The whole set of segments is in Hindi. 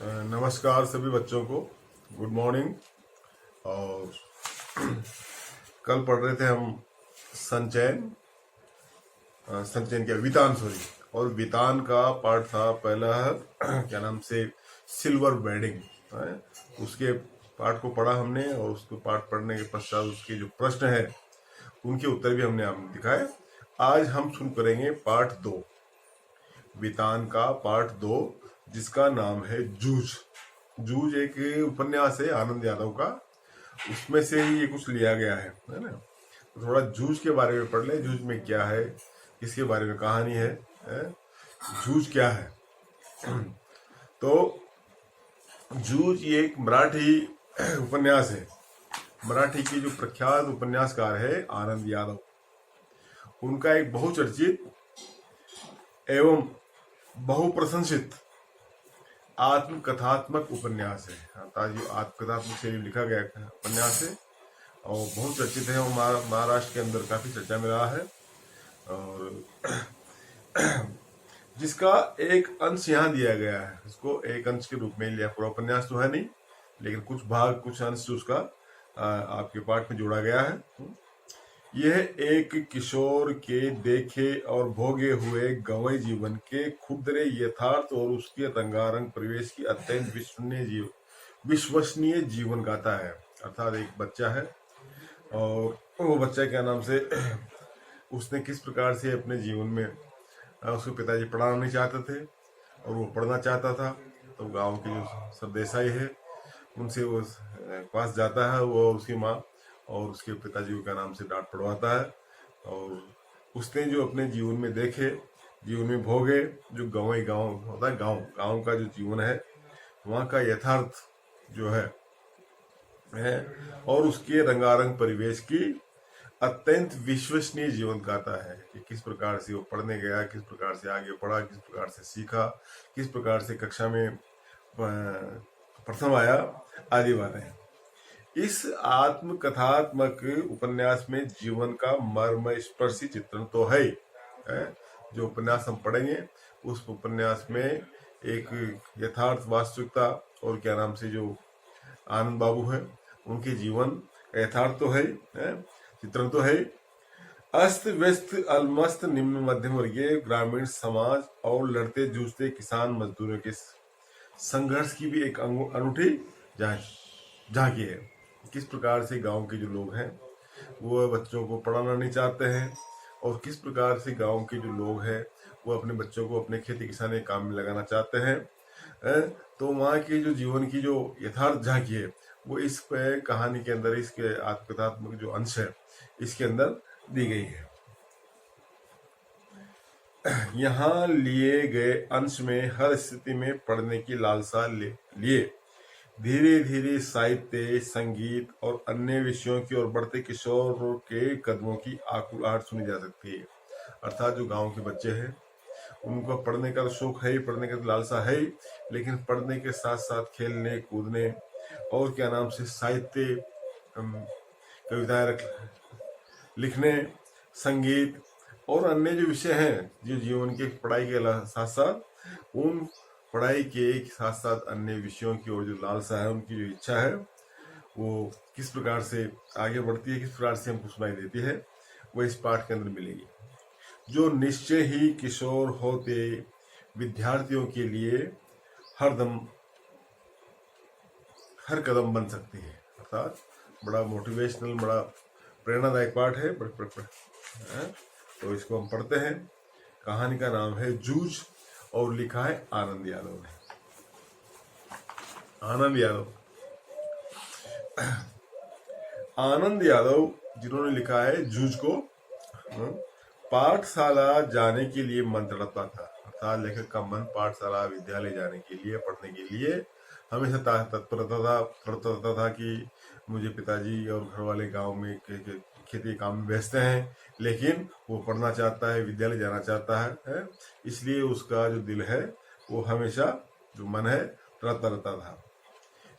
नमस्कार सभी बच्चों को। Good morning. और कल पढ़ रहे थे हम संचयन संचयन क्या वितान सॉरी। और वितान का पार्ट था पहला क्या नाम से सिल्वर वेडिंग है। उसके पार्ट को पढ़ा हमने और उसको पार्ट पढ़ने के पश्चात उसके जो प्रश्न है उनके उत्तर भी हमने आपने दिखाए। आज हम शुरू करेंगे पार्ट 2, वितान का पार्ट 2, जिसका नाम है जूझ। जूझ एक उपन्यास है आनंद यादव का, उसमें से ही ये कुछ लिया गया है ना। तो थोड़ा जूझ के बारे में पढ़ ले, जूझ में क्या है, किसके बारे में कहानी है? जूझ क्या है? तो जूझ ये एक मराठी उपन्यास है। मराठी के जो प्रख्यात उपन्यासकार है आनंद यादव, उनका एक बहुचर्चित एवं बहुप्रशंसित आत्मकथात्मक उपन्यास है। अर्थात जो आत्मकथात्मक शैली लिखा गया उपन्यास है और बहुत चर्चित है और महाराष्ट्र के अंदर काफी चर्चा में रहा है। और जिसका एक अंश यहाँ दिया गया है, इसको एक अंश के रूप में लिया, पूरा उपन्यास तो है नहीं लेकिन कुछ भाग कुछ अंश उसका आपके पाठ में जोड़ा गया है। यह एक किशोर के देखे और भोगे हुए गंवई जीवन के खुदरे यथार्थ और उसके रंगारंग परिवेश की अत्यंत विश्वसनीय जीवन गाथा है। अर्थात एक बच्चा है और वो बच्चा क्या नाम से उसने किस प्रकार से अपने जीवन में उसके पिताजी पढ़ाना नहीं चाहते थे और वो पढ़ना चाहता था। तो गांव के जो सरदेसाई है उनसे वो पास जाता है, वो उसकी माँ और उसके पिताजी को क्या नाम से डांट पड़वाता है। और उसने जो अपने जीवन में देखे, जीवन में भोगे, जो गाँव होता है, गाँव का जो जीवन है वहाँ का यथार्थ जो है और उसके रंगारंग परिवेश की अत्यंत विश्वसनीय जीवन गाथा है कि किस प्रकार से वो पढ़ने गया, किस प्रकार से आगे पढ़ा, किस प्रकार से सीखा, किस प्रकार से कक्षा में प्रथम आया, आदि बातें। इस आत्मकथात्मक उपन्यास में जीवन का मर्म स्पर्शी चित्रण तो है। जो उपन्यास हम पढ़ेंगे उस उपन्यास में एक यथार्थ वास्तविकता और क्या नाम से जो आनंद बाबू है उनके जीवन यथार्थ तो है, चित्रण तो है। अस्त व्यस्त अलमस्त निम्न मध्यम वर्गीय ग्रामीण समाज और लड़ते जूझते किसान मजदूरों के संघर्ष की भी एक अनूठी झांकी है। किस प्रकार से गांव के जो लोग हैं वो बच्चों को पढ़ाना नहीं चाहते हैं और किस प्रकार से गांव के जो लोग हैं वो अपने बच्चों को अपने खेती किसानी काम में लगाना चाहते हैं। तो वहाँ की जो जीवन की जो यथार्थ झांकी है वो इस कहानी के अंदर, इसके आत्मकथात्मक जो अंश है इसके अंदर दी गई है। यहाँ लिए गए अंश में हर स्थिति में पढ़ने की लालसा लिए धीरे धीरे साहित्य, संगीत और अन्य विषयों की ओर बढ़ते किशोर के कदमों की आकुल आहट सुनी जा सकती है। अर्थात जो गांव के बच्चे हैं उनको पढ़ने का तो शौक है ही, पढ़ने का तो लालसा है ही, लेकिन पढ़ने के साथ साथ खेलने कूदने और क्या नाम से साहित्य, कविताएं लिखने, संगीत और अन्य जो विषय हैं जो जीवन के पढ़ाई के साथ साथ उन पढ़ाई के साथ साथ अन्य विषयों की ओर जो लालसा है, उनकी जो इच्छा है वो किस प्रकार से आगे बढ़ती है, किस प्रकार से हमको सुनाई देती है, वो इस पाठ के अंदर मिलेगी। जो निश्चय ही किशोर होते विद्यार्थियों के लिए हर कदम बन सकती है। अर्थात बड़ा मोटिवेशनल, बड़ा प्रेरणादायक पाठ है। तो इसको हम पढ़ते हैं। कहानी का नाम है जूझ और लिखा है आनंद यादव ने। आनंद यादव जिन्होंने लिखा है जूझ को, पाठशाला जाने के लिए मन तड़पता था। अर्थात लेखक का मन पाठशाला, विद्यालय जाने के लिए, पढ़ने के लिए हमेशा तत्परता था कि मुझे पिताजी और घर वाले गांव में खेती काम में व्यस्त हैं, लेकिन वो पढ़ना चाहता है, विद्यालय जाना चाहता है। इसलिए उसका जो दिल है वो हमेशा, जो मन है, तड़पता रहता था।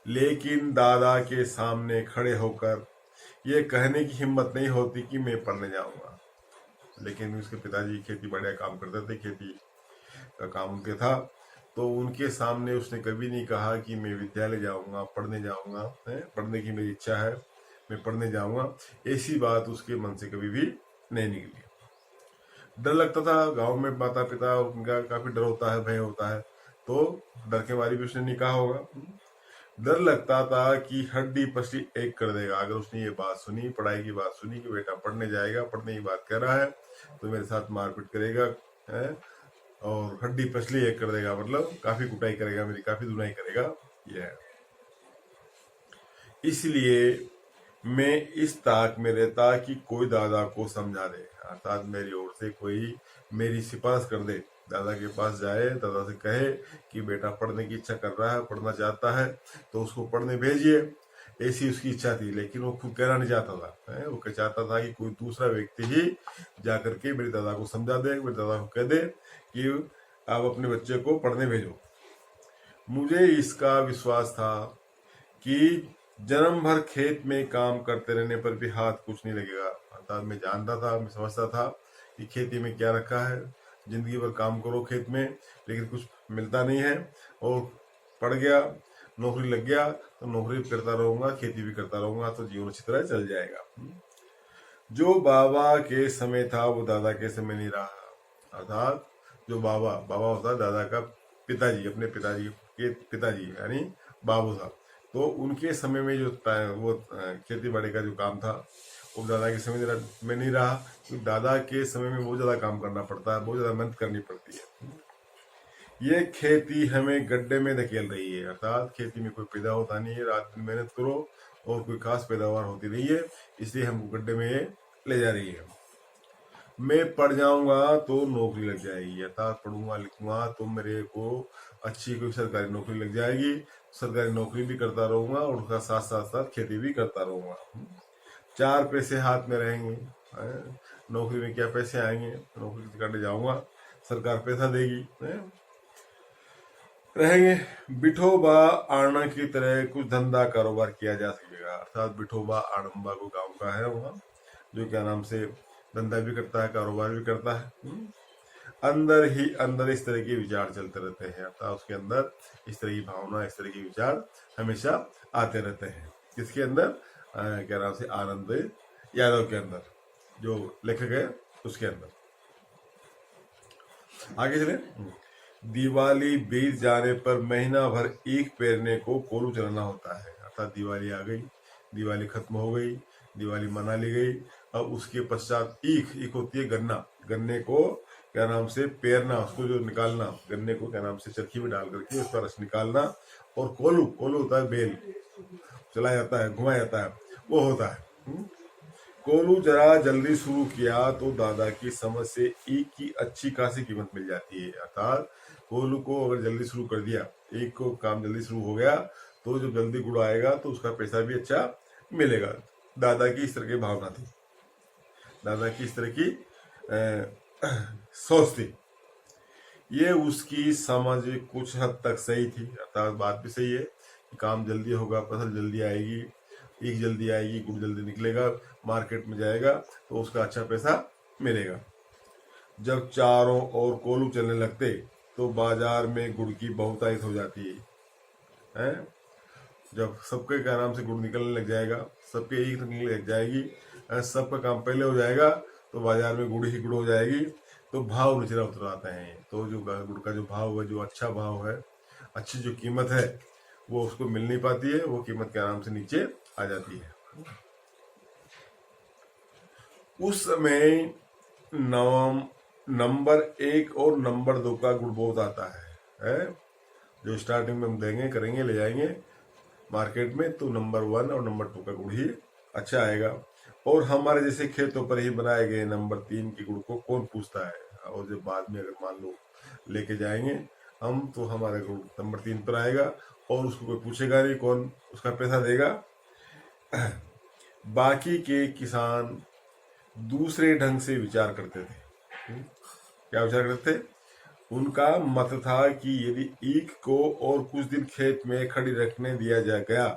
लेकिन दादा के सामने खड़े होकर ये कहने की हिम्मत नहीं होती कि मैं पढ़ने जाऊंगा। लेकिन उसके पिताजी खेती बाड़ी काम करते थे, खेती का काम उनके था, तो उनके सामने उसने कभी नहीं कहा कि मैं विद्यालय जाऊंगा, पढ़ने जाऊंगा, पढ़ने की मेरी इच्छा है, मैं पढ़ने जाऊंगा। ऐसी बात उसके मन से कभी भी नहीं निकली। डर लगता था, गांव में माता पिता उनका काफी डर होता है, भय होता है, तो डर के बारे भी उसने नहीं कहा होगा। डर लगता था कि हड्डी पसली एक कर देगा। अगर उसने ये बात सुनी, पढ़ाई की बात सुनी कि बेटा पढ़ने जाएगा, पढ़ने की बात कर रहा है, तो मेरे साथ मारपीट करेगा, है, और हड्डी पसली एक कर देगा, मतलब काफी कुटाई करेगा, मेरी काफी धुनाई करेगा, यह है। इसलिए मैं इस ताक में रहता कि कोई दादा को समझा दे, अर्थात मेरी ओर से कोई मेरी सिफारिश कर दे, दादा के पास जाए, दादा से कहे कि बेटा पढ़ने की इच्छा कर रहा है, पढ़ना चाहता है, तो उसको पढ़ने भेजिए। ऐसी उसकी इच्छा थी, लेकिन वो खुद कहना नहीं चाहता था, वो चाहता था कि कोई दूसरा व्यक्ति ही जाकर के मेरे दादा को समझा दे, मेरे दादा को कह दे कि आप अपने बच्चे को पढ़ने भेजो। मुझे इसका विश्वास था कि जन्म भर खेत में काम करते रहने पर भी हाथ कुछ नहीं लगेगा। अर्थात मैं जानता था, मैं समझता था कि खेती में क्या रखा है, जिंदगी भर काम करो खेत में, लेकिन कुछ मिलता नहीं है, और पढ़ गया, नौकरी लग गया, तो नौकरी करता रहूंगा, खेती भी करता रहूंगा, तो जीवन अच्छी तरह चल जाएगा। जो बाबा के समय था वो दादा के समय नहीं रहा। अर्थात जो बाबा होता है दादा का पिताजी, अपने पिताजी के पिताजी यानी बाबू साहब, तो उनके समय में जो वो खेती बाड़ी का जो काम था वो दादा के समय में नहीं रहा, क्योंकि दादा के समय में बहुत ज्यादा काम करना पड़ता है, बहुत ज्यादा मेहनत करनी पड़ती है। ये खेती हमें गड्ढे में धकेल रही है, अर्थात खेती में कोई पैदा होता नहीं है, रात दिन मेहनत करो और कोई खास पैदावार होती नहीं है, इसलिए हमको गड्ढे में ले जा रही है। मैं पढ़ जाऊंगा तो नौकरी लग जाएगी, अर्थात पढ़ूंगा लिखूंगा तो मेरे को अच्छी कोई सरकारी नौकरी लग जाएगी, सरकारी नौकरी भी करता रहूंगा और उसका साथ साथ साथ खेती भी करता रहूंगा। 4 पैसे हाथ में रहेंगे। नौकरी में क्या पैसे आएंगे, नौकरी करने जाऊंगा, सरकार पैसा देगी, रहेंगे। बिठोबा आणा की तरह कुछ धंधा कारोबार किया जा सकेगा। अर्थात बिठोबा आड़म्बा को गांव का है वहाँ, जो क्या नाम से धंधा भी करता है, कारोबार भी करता है। अंदर ही अंदर इस तरह के विचार चलते रहते हैं, अर्थात उसके अंदर इस तरह की भावना, इस तरह के विचार हमेशा आते रहते हैं। किसके अंदर? क्या नाम से आनंद यादव के अंदर, जो लेखक है उसके अंदर। आगे चले। दिवाली बीत जाने पर महीना भर ईख पेरने को कोलू चलाना होता है। अर्थात दिवाली आ गई, दिवाली खत्म हो गई, दिवाली मना ली गई, अब उसके पश्चात ईख होती है गन्ना, गन्ने को क्या नाम से पेरना, उसको जो निकालना, गन्ने को क्या नाम से चरखी में डाल करके उसका रस निकालना, और कोलू होता है बेल, चलाया जाता है, घुमाया जाता है, वो होता है। कोलू जरा जल्दी शुरू किया तो दादा की समझ से ईख की अच्छी खासी कीमत मिल जाती है। अर्थात कोलू को अगर जल्दी शुरू कर दिया, ईख को काम जल्दी शुरू हो गया, तो जब जल्दी गुड़ आएगा तो उसका पैसा भी अच्छा मिलेगा। दादा की इस तरह की भावना थी, दादा की इस तरह की सोच थी। ये उसकी समझ कुछ हद तक सही थी, अर्थात बात भी सही है कि काम जल्दी होगा, फसल जल्दी आएगी, ईख जल्दी आएगी, गुड़ जल्दी निकलेगा, मार्केट में जाएगा तो उसका अच्छा पैसा मिलेगा। जब चारों ओर कोलू चलने लगते तो बाजार में गुड़ की बहुतायत हो जाती है। जब सबके क्या नाम से गुड़ निकलने लग जाएगा, सबके ईख निकलने लग जाएगी, सबका काम पहले हो जाएगा, तो बाजार में गुड़ ही गुड़ हो जाएगी, तो भाव निचला उतर आते हैं। तो जो गुड़ का जो भाव है, जो अच्छा भाव है, अच्छी जो कीमत है, वो उसको मिल नहीं पाती है, वो कीमत के नाम से नीचे आ जाती है। उस समय नंबर 1 और नंबर 2 का गुड़ बहुत आता है, जो स्टार्टिंग में हम देंगे, करेंगे, ले जाएंगे मार्केट में, तो नंबर 1 और नंबर 2 का गुड़ ही अच्छा आएगा। और हमारे जैसे खेतों पर ही बनाए गए नंबर 3 के गुड़ को कौन पूछता है, और जब बाद में अगर मान लो लेके जाएंगे हम, तो हमारा गुड़ नंबर 3 पर आएगा और उसको कोई पूछेगा नहीं, कौन उसका पैसा देगा। बाकी के किसान दूसरे ढंग से विचार करते थे। क्या विचार करते थे? उनका मत था कि यदि ईख को और कुछ दिन खेत में खड़ी रखने दिया जा गया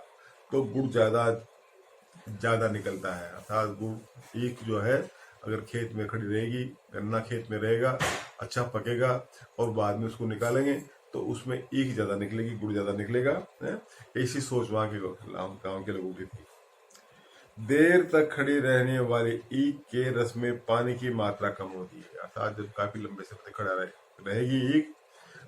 तो गुड़ ज्यादा निकलता है। अर्थात गुड़, ईख जो है, अगर खेत में खड़ी रहेगी, गन्ना खेत में रहेगा, अच्छा पकेगा और बाद में उसको निकालेंगे तो उसमें ईख ज्यादा निकलेगी, गुड़ ज्यादा निकलेगा। ऐसी सोच वहां के गाँव के लोगों की थी। देर तक खड़ी रहने वाली ईख के रस में पानी की मात्रा कम होती है, अर्थात जब काफी लंबे समय तक खड़ा रहेगी ईख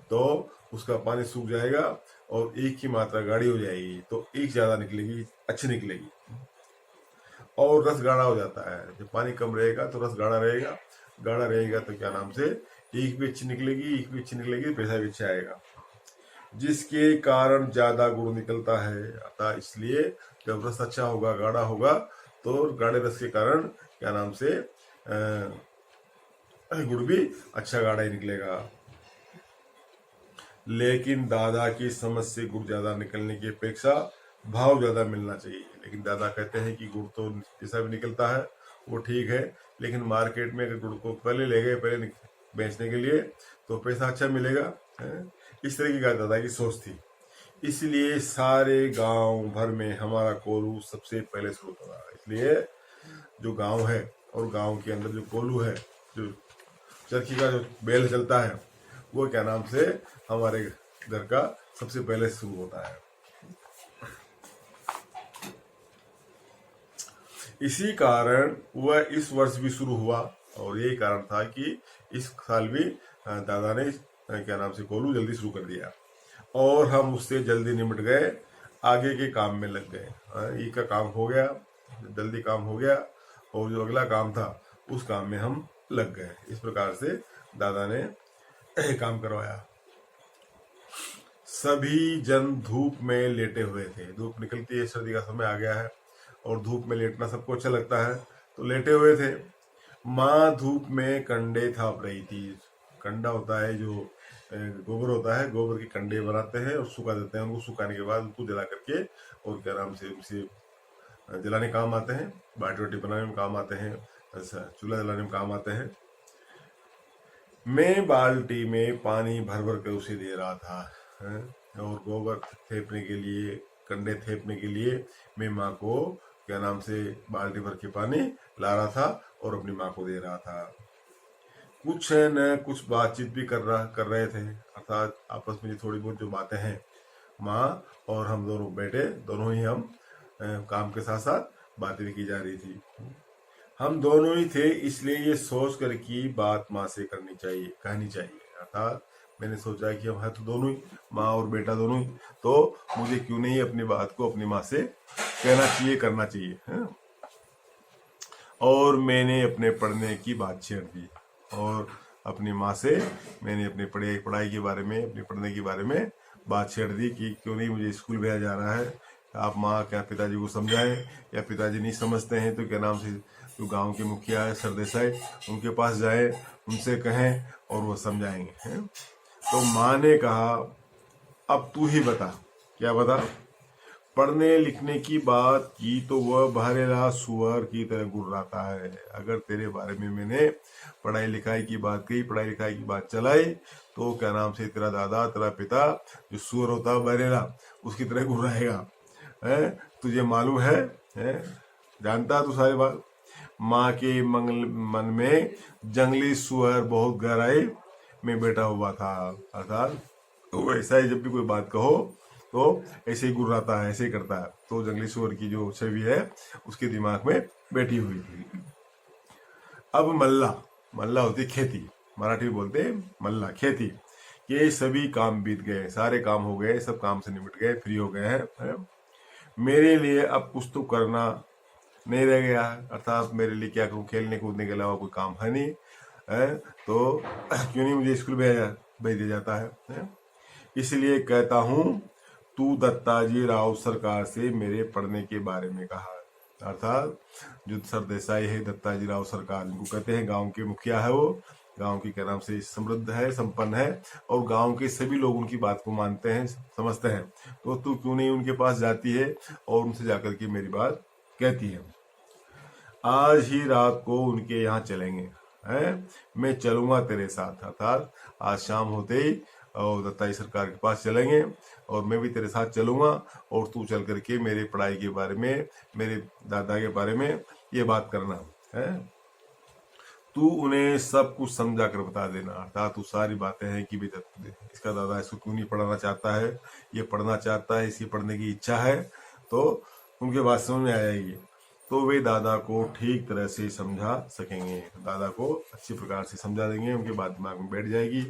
तो उसका पानी सूख जाएगा और ईख की मात्रा गाढ़ी हो जाएगी, तो ईख ज्यादा निकलेगी, अच्छी निकलेगी। और रस गाढ़ा हो जाता है, जब पानी कम रहेगा तो रस गाढ़ा रहेगा, गाढ़ा रहेगा तो क्या नाम से ईख भी अच्छी निकलेगी, ईख भी अच्छी निकलेगी, पैसा भी अच्छा आएगा, जिसके कारण ज्यादा गुड़ निकलता है। अतः इसलिए जब रस अच्छा होगा, गाढ़ा होगा, तो गाढ़े रस के कारण क्या नाम से गुड़ भी अच्छा गाढ़ा ही निकलेगा। लेकिन दादा की समझ से गुड़ ज्यादा निकलने की अपेक्षा भाव ज्यादा मिलना चाहिए। लेकिन दादा कहते हैं कि गुड़ तो जैसा भी निकलता है वो ठीक है, लेकिन मार्केट में अगर गुड़ को पहले ले गए, पहले बेचने के लिए, तो पैसा अच्छा मिलेगा। इस तरह की दादा की सोच थी। इसलिए सारे गांव भर में हमारा कोल्हू सबसे पहले शुरू होता था। इसलिए जो गांव है और गांव के अंदर जो कोल्हू है, जो चरखी का जो बेल चलता है, वो क्या नाम से हमारे घर का सबसे पहले शुरू होता है। इसी कारण वह इस वर्ष भी शुरू हुआ, और यही कारण था कि इस साल भी दादा ने क्या नाम से कोल्हू जल्दी शुरू कर दिया, और हम उससे जल्दी निपट गए, आगे के काम में लग गए। ई का काम हो गया, जल्दी काम हो गया, और जो अगला काम था उस काम में हम लग गए। इस प्रकार से दादा ने काम करवाया। सभी जन धूप में लेटे हुए थे। धूप निकलती है, सर्दी का समय आ गया है और धूप में लेटना सबको अच्छा लगता है, तो लेटे हुए थे। माँ धूप में कंडे थाप रही थी। कंडा होता है जो गोबर होता है, गोबर के कंडे बनाते हैं और सुखा देते हैं। उनको सुखाने के बाद उनको जला करके और क्या नाम से उसे जलाने काम आते हैं, बाटी वाटी बनाने में काम आते हैं, चूल्हा जलाने में काम आते हैं। मैं बाल्टी में पानी भर भर कर उसे दे रहा था, और गोबर थेपने के लिए, कंडे थेपने के लिए मैं माँ को क्या नाम से बाल्टी भर के पानी ला रहा था और अपनी माँ को दे रहा था। कुछ न कुछ बातचीत भी कर रहे थे, अर्थात आपस में थोड़ी बहुत जो बातें हैं, माँ और हम दोनों बेटे दोनों ही हम काम के साथ साथ बातें भी की जा रही थी। हम दोनों ही थे, इसलिए ये सोच कर की बात माँ से कहनी चाहिए। अर्थात मैंने सोचा कि हम है तो दोनों ही, माँ और बेटा दोनों ही, तो मुझे क्यों नहीं अपनी बात को अपनी माँ से कहना चाहिए, करना चाहिए, है? और मैंने अपने पढ़ने की बात छेड़ दी, और अपनी माँ से मैंने अपनी पढ़ाई के बारे में, अपने पढ़ने के बारे में बात छेड़ दी कि क्यों नहीं मुझे स्कूल भेजा जा रहा है। आप माँ क्या पिताजी को समझाएं, या पिताजी नहीं समझते हैं तो क्या नाम से जो गांव के मुखिया है सरदेसाई, उनके पास जाए, उनसे कहें और वो समझाएंगे, हैं? तो माँ ने कहा, अब तू ही बता। क्या बता? पढ़ने लिखने की बात की तो वह बहरेला सुअर की तरह गुर्राता है। अगर तेरे बारे में मैंने पढ़ाई लिखाई की बात कही, पढ़ाई लिखाई की बात चलाई, तो क्या नाम से तेरा दादा, तेरा पिता जो सुअर होता है बहरेला, उसकी तरह गुर्राएगा, है? तुझे मालूम है? जानता तू सारी बात? माँ के मन में जंगली सुअर बहुत गहराई में बैठा हुआ था। अर्थात तो ऐसा ही जब भी कोई बात कहो तो ऐसे ही गुर्राता है, ऐसे ही करता है। तो जंगली सुअर की जो छवि है उसके दिमाग में बैठी हुई थी। अब मल्ला होती खेती, मराठी में बोलते हैं मल्ला, खेती। ये सभी काम बीत गए, सारे काम हो गए, सब काम से निपट गए, फ्री हो गए हैं। मेरे लिए अब कुछ तो करना नहीं रह गया है, अर्थात मेरे लिए क्या करूं, खेलने कूदने के अलावा कोई काम है नहीं, है? तो क्यों नहीं मुझे स्कूल भेज दिया जाता है? इसलिए कहता हूं, तू दत्ताजी राव सरकार से मेरे पढ़ने के बारे में कहा। अर्थात जो सरदेसाई है, दत्ताजी राव सरकार जिनको कहते हैं, गांव के मुखिया है, वो गांव की क्या नाम से समृद्ध है, संपन्न है, और गांव के सभी लोग उनकी बात को मानते हैं, समझते हैं। तो तू क्यों नहीं उनके पास जाती है और उनसे जाकर के मेरी बात कहती है? आज ही रात को उनके यहाँ चलेंगे, हैं? मैं चलूंगा तेरे साथ। अर्थात आज शाम होते ही और दत्ताई सरकार के पास चलेंगे, और मैं भी तेरे साथ चलूंगा, और तू चल करके मेरे पढ़ाई के बारे में, मेरे दादा के बारे में ये बात करना है। तू उन्हें सब कुछ समझा कर बता देना। अर्थात तू सारी बातें हैं कि बेटा इसका दादा इसको क्यों नहीं पढ़ाना चाहता है, ये पढ़ना चाहता है, इसकी पढ़ने की इच्छा है, तो उनके बात समझ में आ जाएगी, तो वे दादा को ठीक तरह से समझा सकेंगे। दादा को अच्छी प्रकार से समझा देंगे, उनके बात दिमाग में बैठ जाएगी।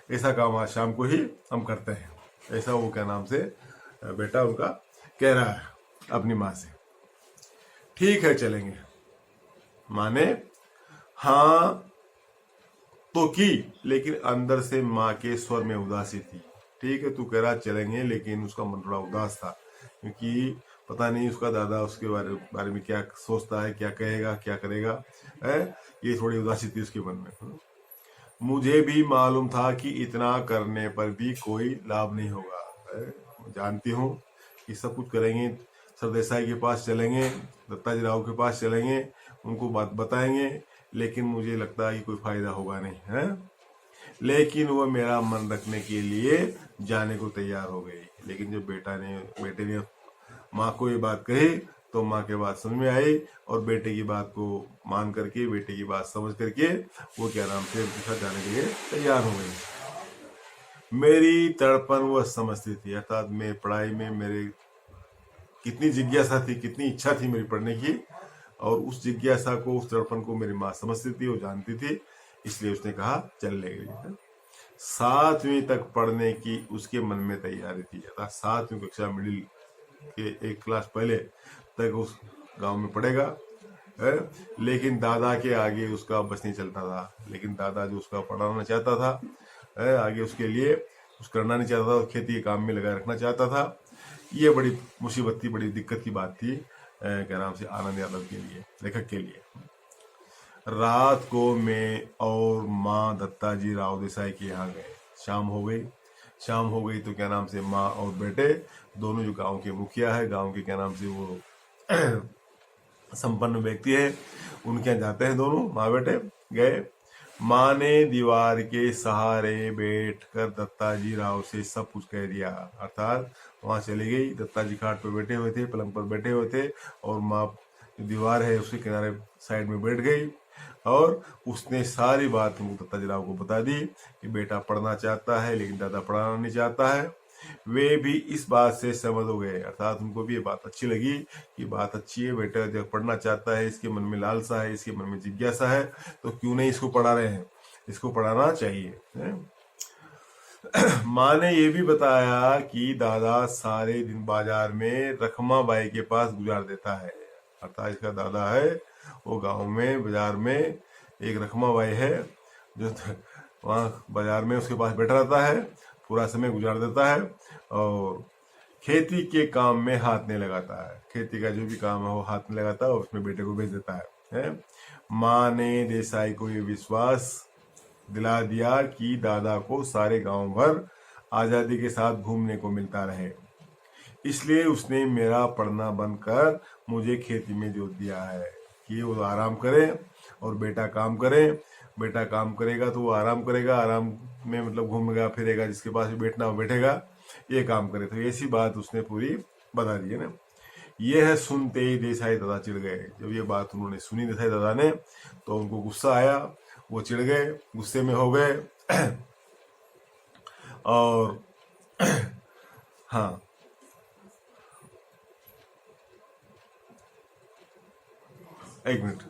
ऐसा काम आज शाम को ही हम करते हैं। ऐसा वो क्या नाम से बेटा उनका कह रहा है अपनी माँ से। ठीक है चलेंगे। माने हाँ तो की, लेकिन अंदर से माँ के स्वर में उदासी थी। ठीक है तू कह रहा चलेंगे, लेकिन उसका मन थोड़ा उदास था, क्योंकि पता नहीं उसका दादा उसके बारे में क्या सोचता है, क्या कहेगा, क्या करेगा, है। ये थोड़ी उदासी थी उसके मन में। मुझे भी मालूम था कि इतना करने पर भी कोई लाभ नहीं होगा, जानती हूँ कि सब कुछ करेंगे, सरदेसाई के पास चलेंगे, दत्ताजी राव के पास चलेंगे, उनको बात बताएंगे, लेकिन मुझे लगता है कि कोई फायदा होगा नहीं है। लेकिन वो मेरा मन रखने के लिए जाने को तैयार हो गई। लेकिन जब बेटे ने माँ को ये बात कही, तो माँ के बात समझ में आई, और बेटे की बात को मान करके, बेटे की बात समझ करके वो क्या नाम से उनके साथ जाने के लिए तैयार हो गई। मेरी तड़पन वह समझती थी, अर्थात मैं पढ़ाई में मेरे कितनी जिज्ञासा थी, कितनी इच्छा थी मेरी पढ़ने की, और उस जिज्ञासा को, उस तड़पन को मेरी माँ समझती थी, वो जानती थी, इसलिए उसने कहा चल ले गई। 7वीं तक पढ़ने की उसके मन में तैयारी थी, अर्थात 7वीं कक्षा मिडिल के एक क्लास पहले तक उस गांव में पढ़ेगा, लेकिन दादा के आगे उसका बस नहीं चलता था। लेकिन दादा जो उसका पढ़ाना चाहता था, आगे उसके लिए कुछ करना नहीं चाहता था, खेती के काम में लगा रखना चाहता था। ये बड़ी मुसीबत थी, बड़ी दिक्कत की बात थी क्या नाम से आनंद यादव के लिए, लेखक के लिए। रात को मैं और माँ दत्ताजी राव देसाई के यहाँ गए। शाम हो गई तो क्या नाम से माँ और बेटे दोनों, जो गांव के मुखिया है, गांव के क्या नाम से वो संपन्न व्यक्ति है, उनके यहाँ जाते हैं दोनों माँ बेटे। गए। माँ ने दीवार के सहारे बैठकर दत्ताजी राव से सब कुछ कह दिया। अर्थात वहां चली गई, दत्ताजी खाट पे बैठे हुए थे, पलंग पर बैठे हुए थे, और माँ दीवार है उसके किनारे साइड में बैठ गई, और उसने सारी बात दत्ताजी राव को बता दी कि बेटा पढ़ना चाहता है, लेकिन दादा पढ़ाना नहीं चाहता है। वे भी इस बात से सहमत हो गए, अर्थात उनको भी ये बात अच्छी लगी कि बात अच्छी है, बेटा जब पढ़ना चाहता है, इसके मन में लालसा है, इसके मन में जिज्ञासा है, तो क्यों नहीं इसको पढ़ा रहे हैं, इसको पढ़ाना चाहिए। माँ ने ये भी बताया कि दादा सारे दिन बाजार में रखमा बाई के पास गुजार देता है। अर्थात इसका दादा है, वो गांव में बाजार में एक रखमा बाई है, जो वहाँ बाजार में उसके पास बैठा रहता है, पूरा समय गुजार देता है, और खेती के काम में हाथ नहीं लगाता है। खेती का जो भी काम है वो हाथ नहीं लगाता है, और उसमें बेटे को भेज देता है। माँ ने देसाई को ये विश्वास दिला दिया कि दादा को सारे गांव भर आजादी के साथ घूमने को मिलता रहे, इसलिए उसने मेरा पढ़ना बंद कर मुझे खेती में जोत दिया है कि वो आराम करे और बेटा काम करे। बेटा काम करेगा तो वो आराम करेगा, आराम में मतलब घूमेगा फिरेगा, जिसके पास भी बैठना हो बैठेगा, ये काम करे। तो ऐसी बात उसने पूरी बता दी है ना। यह सुनते ही देसाई दादा चिढ़ गए। जब ये बात उन्होंने सुनी देसाई दादा ने, तो उनको गुस्सा आया, वो चिढ़ गए, गुस्से में हो गए। और हाँ, एक मिनट,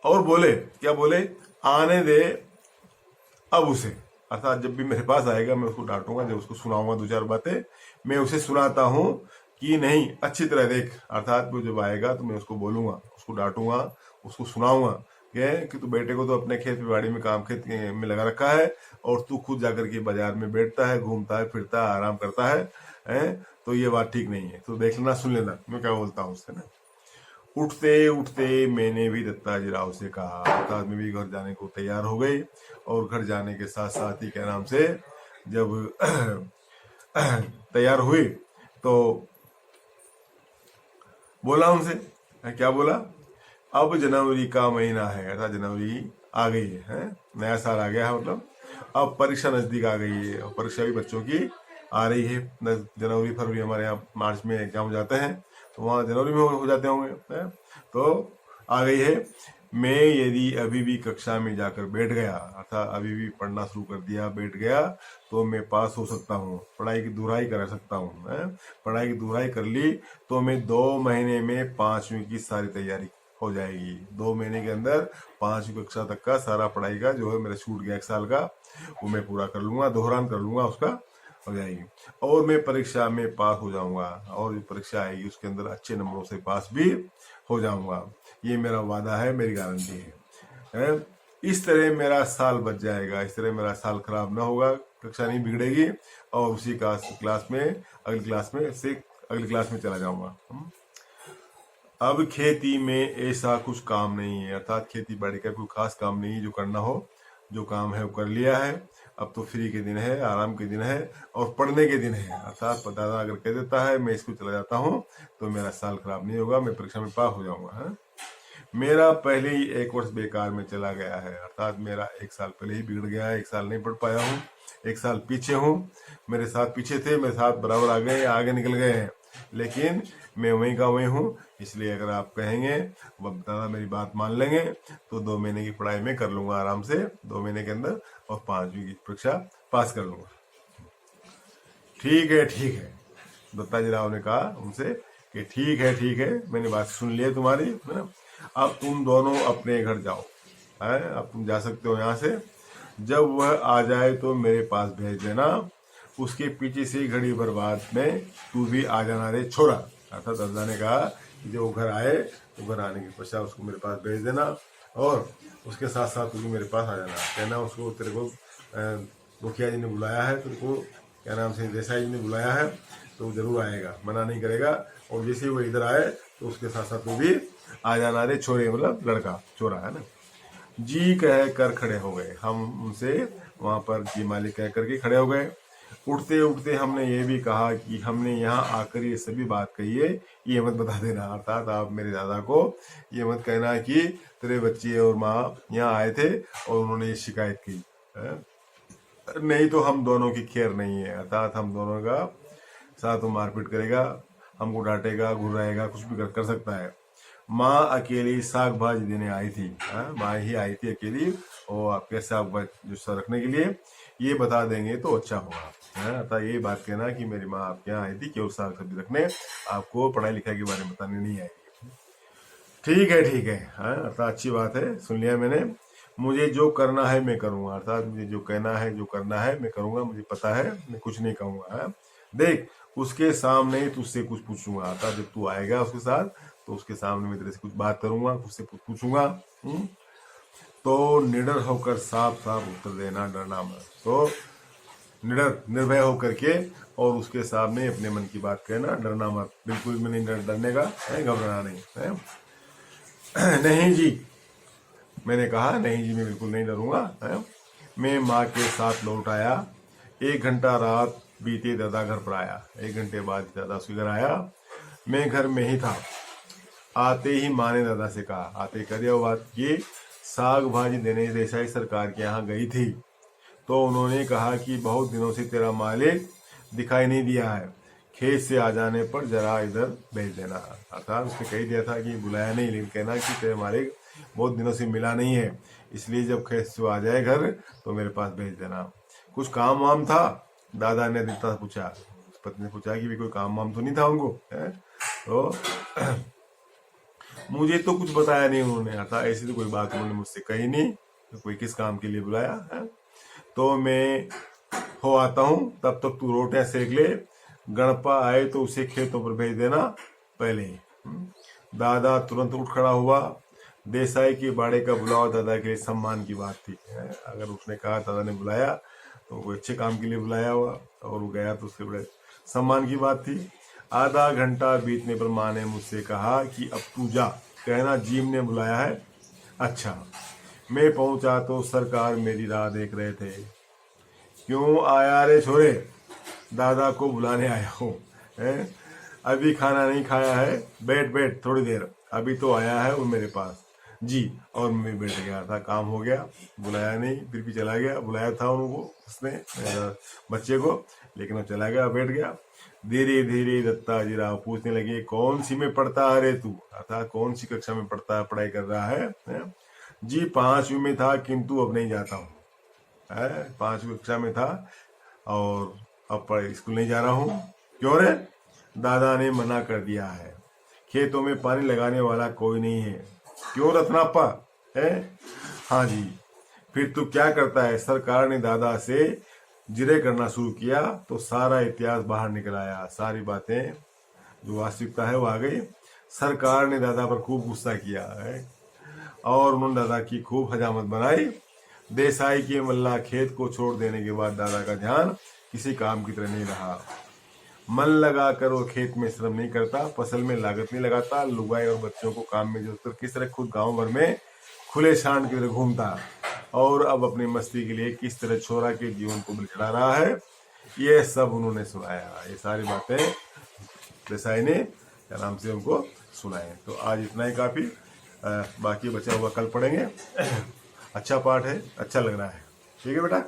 और बोले, क्या बोले, आने दे अब उसे, अर्थात जब भी मेरे पास आएगा मैं उसको डांटूंगा, जब उसको सुनाऊंगा 2-4 बातें, मैं उसे सुनाता हूँ कि नहीं, अच्छी तरह देख। अर्थात वो जब आएगा तो मैं उसको बोलूंगा, उसको डांटूंगा, उसको सुनाऊंगा कि तू बेटे को तो अपने खेत बाड़ी में काम खेत में लगा रखा है, और तू खुद जाकर के बाजार में बैठता है, घूमता है, फिरता है, आराम करता है, तो ये बात ठीक नहीं है। तो देख लेना, सुन लेना मैं क्या बोलता हूँ उससे ना। उठते उठते मैंने भी दत्ताजी राव से कहा, अर्थात मैं भी घर जाने को तैयार हो गई, और घर जाने के साथ साथ ही क्या नाम से जब तैयार हुई तो बोला उनसे, क्या बोला, अब जनवरी का महीना है, अर्थात जनवरी आ गई है, नया साल आ गया है, मतलब अब परीक्षा नजदीक आ गई है, और परीक्षा भी बच्चों की आ रही है, जनवरी फरवरी हमारे यहाँ मार्च में एग्जाम हो जाते हैं, तो वहाँ जनवरी में हो जाते होंगे, तो आ गई है। मैं यदि अभी भी कक्षा में जाकर बैठ गया, अर्थात अभी भी पढ़ना शुरू कर दिया, बैठ गया, तो मैं पास हो सकता हूँ, पढ़ाई की दुहराई कर सकता हूँ। पढ़ाई की दुहराई कर ली तो मैं 2 महीने में 5वीं की सारी तैयारी हो जाएगी। 2 महीने के अंदर 5वीं कक्षा तक का सारा पढ़ाई का जो है मेरा छूट गया 1 साल का, वो मैं पूरा कर लूंगा, दोहरान कर लूंगा, उसका हो जाएगी। और मैं परीक्षा में पास हो जाऊंगा, और जो परीक्षा आएगी उसके अंदर अच्छे नंबरों से पास भी हो जाऊंगा। ये मेरा वादा है, मेरी गारंटी है। इस तरह मेरा साल बच जाएगा, इस तरह मेरा साल खराब ना होगा, कक्षा नहीं बिगड़ेगी, और उसी क्लास में अगली क्लास में चला जाऊंगा। अब खेती में ऐसा कुछ काम नहीं है, अर्थात खेती बाड़ी का कोई खास काम नहीं है जो करना हो, जो काम है वो कर लिया है। अब तो फ्री के दिन है, आराम के दिन है, और पढ़ने के दिन है। अर्थात दादा अगर कह देता है मैं स्कूल चला जाता हूँ तो मेरा साल खराब नहीं होगा, मैं परीक्षा में पास हो जाऊंगा। मेरा पहले ही 1 वर्ष बेकार में चला गया है, अर्थात मेरा 1 साल पहले ही बिगड़ गया है, 1 साल नहीं पढ़ पाया हूँ, 1 साल पीछे हूँ। मेरे साथ पीछे थे, मेरे साथ बराबर आ गए, आगे निकल गए हैं, लेकिन मैं वहीं का वहीं हूँ। इसलिए अगर आप कहेंगे, वह दादा मेरी बात मान लेंगे, तो 2 महीने की पढ़ाई में कर लूंगा आराम से, 2 महीने के अंदर, और 5वीं की परीक्षा पास कर लूंगा। ठीक है, दत्ताजी राव ने कहा उनसे कि ठीक है, मैंने बात सुन ली है तुम्हारी, है ना। अब तुम दोनों अपने घर जाओ, है, अब तुम जा सकते हो यहाँ से। जब वह आ जाए तो मेरे पास भेज देना, उसके पीछे से घड़ी भर बाद में तू भी आ जाना रे छोरा। अर्थात दादा ने कहा कि जब वो घर आए तो घर आने के पश्चात उसको मेरे पास भेज देना, और उसके साथ साथ तू भी मेरे पास आ जाना। कहना उसको तेरे को मुखिया जी ने बुलाया है, तेरे को क्या नाम से देसाई जी ने बुलाया है, तो जरूर आएगा, मना नहीं करेगा। और जैसे वो इधर आए तो उसके साथ साथ तू भी आ जाना रे छोरे, मतलब लड़का, छोरा, है ना। जी कह कर खड़े हो गए, हम उनसे वहां पर जी मालिक कह करके खड़े हो गए। उठते उठते हमने ये भी कहा कि हमने यहाँ आकर ये सभी बात कही है, ये मत बता देना। अर्थात आप मेरे दादा को ये मत कहना कि तेरे बच्चे और माँ यहाँ आए थे और उन्होंने ये शिकायत की, नहीं तो हम दोनों की खैर नहीं है। अर्थात हम दोनों का साथ वो मारपीट करेगा, हमको डांटेगा, घुराएगा, कुछ भी कर सकता है। माँ अकेली साग भाजी देने आई थी, माँ ही आई थी अकेली, और आपके साग भाजी जो रखने के लिए, ये बता देंगे तो अच्छा होगा। अतः ये बात कहना कि मेरी माँ आपके यहाँ आई थी केवल साग सब्जी रखने, आपको पढ़ाई लिखाई के बारे में बताने नहीं आई। ठीक है, अर्थात अच्छी बात है, सुन लिया मैंने। मुझे जो करना है मैं करूंगा, अर्थात मुझे जो कहना है, जो करना है मैं करूंगा, मुझे पता है, मैं कुछ नहीं कहूंगा। देख, उसके सामने ही तुझसे कुछ पूछूंगा, अर्थात जब तू आएगा उसके साथ तो उसके सामने मैं तेरे से कुछ बात करूंगा, उससे पूछूंगा। तो निडर होकर साफ साफ उत्तर देना, डरना मत। तो निर्भय होकर के और उसके सामने अपने मन की बात कहना, डरना मत, बिल्कुल भी नहीं डरने का, घबराना नहीं है। नहीं जी, मैंने कहा, नहीं जी मैं बिल्कुल नहीं डरूंगा। मैं माँ के साथ लौट आया, 1 घंटा रात बीते दादा घर पर आया, 1 घंटे बाद दादा उसके घर आया, मैं घर में ही था। आते ही माँ ने दादा से कहा, आते कर दिया बात, ये साग भाजी देने देसाई सरकार के यहाँ गई थी, तो उन्होंने कहा कि बहुत दिनों से तेरा मालिक दिखाई नहीं दिया है, खेत से आ जाने पर जरा इधर भेज देना। अर्थात उसने कह दिया था कि बुलाया नहीं, लेकिन कहना कि तेरे मालिक बहुत दिनों से मिला नहीं है, इसलिए जब खेत से आ जाए घर तो मेरे पास भेज देना। कुछ काम वाम था? दादा ने दिलता पूछा, पत्नी ने पूछा कि भी कोई काम वाम तो नहीं था उनको, तो मुझे तो कुछ बताया नहीं उन्होंने। अर्थात ऐसी तो कोई बात उन्होंने मुझसे कही नहीं, तो कोई किस काम के लिए बुलाया है। तो मैं हो आता हूँ, तब तक तू रोटियां सेक ले, गणपा आए तो उसे खेतों पर भेज देना पहले ही। दादा तुरंत उठ खड़ा हुआ। देसाई के बाड़े का बुलावा दादा के लिए सम्मान की बात थी। अगर उसने कहा दादा ने बुलाया तो कोई अच्छे काम के लिए बुलाया हुआ, और वो गया तो उसके बड़े सम्मान की बात थी। आधा घंटा बीतने पर माँ ने मुझसे कहा कि अब तू जा, कहना जीम ने बुलाया है। अच्छा। मैं पहुंचा तो सरकार मेरी राह देख रहे थे। क्यों आया रे छोरे, दादा को बुलाने आया हूँ, अभी खाना नहीं खाया है, बैठ बैठ थोड़ी देर, अभी तो आया है वो मेरे पास। जी। और मैं बैठ गया था, काम हो गया, बुलाया नहीं, फिर भी चला गया। बुलाया था उनको, उसने बच्चे को, लेकिन वो चला गया, बैठ गया। धीरे धीरे दत्ता जी राव पूछने लगे, कौन सी में पढ़ता है रे तू? अर्थात कौन सी कक्षा में पढ़ता है, पढ़ाई कर रहा है? जी 5वीं में था, किंतु अब नहीं जाता हूँ। 5वीं कक्षा में था और अब स्कूल नहीं जा रहा हूँ। क्यों रे? दादा ने मना कर दिया है, खेतों में पानी लगाने वाला कोई नहीं है। क्यों रत्नाप्पा? है? हाँ जी। फिर तू क्या करता है? सरकार ने दादा से जिरे करना शुरू किया तो सारा इतिहास बाहर निकल आया, सारी बातें जो वास्तविकता है वो आ गई। सरकार ने दादा पर खूब गुस्सा किया है और उन्होंने दादा की खूब हजामत बनाई। देसाई के मल्ला खेत को छोड़ देने के बाद दादा का ध्यान किसी काम की तरह नहीं रहा। मन लगा कर वो खेत में श्रम नहीं करता, फसल में लागत नहीं लगाता, लुगाई और बच्चों को काम में जोड़कर किस तरह खुद गांव भर में खुले शान की तरह घूमता और अब अपनी मस्ती के लिए किस तरह छोरा के जीवन को बिछड़ा रहा है, ये सब उन्होंने सुनाया। ये सारी बातें देसाई ने क्या नाम से उनको सुनाए। तो आज इतना ही काफी, बाकी बचा हुआ कल पढ़ेंगे। अच्छा पाठ है, अच्छा लग रहा है। ठीक है बेटा।